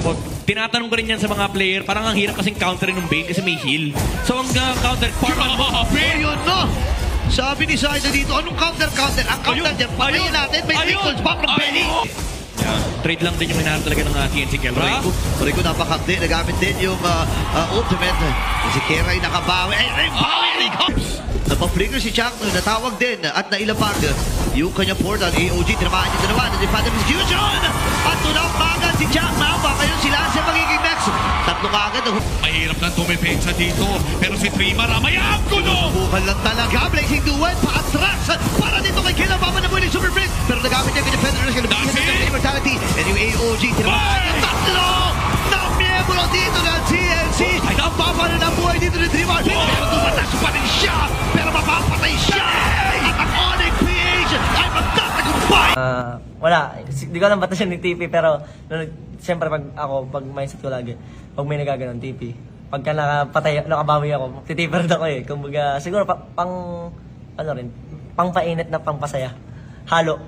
Pag tinatanong ko rin yan sa mga player, parang ang hirap kasing counterin ng Bane kasi may heal. So ang counter, Ayun no! Sabi ni Saida dito, anong counter? Ang counter dyan, patayin natin, may Nichols back from Benny! trade lang din yung hinahanap talaga ng TNC Kelra. Rico napakakti, nagamit din yung ultimate. Si Kera ay nakabawi. Ay, bawi, Rico! Napapflicker si Chuck, natawag din at nailapag yung kanyang portal. AOG, tinamaan niya dalawa, na-defend execution! At tunaw kagad si Chuck, baka yun sila sa magiging next. Tatlo kagad. Mahirap lang tumipensya dito, pero si Trimar, mayang gulo! Bukan lang talaga, Blazing Duet, pa-attract para dito kay Killa, papanabuhin yung Super Blitz. Pero nagamit niya yung defender, yung immortality, and yung AOG, tinamaan niya tatlo na miyembro dito ng TNC. Ang papalo ng buhay dito ni Trimar, pero tumatas pa rin siya, pero mapapatay siya. At ang Onyx PH ay magtatagumpay. Wala, hindi ko alam ba't siya ni TP, pero siyempre pag mindset ko lagi, pag may nagaganon TP, pagka nakabawi ako, titiper ako eh. Kumbaga, siguro pang painit na pangpasaya. Halo.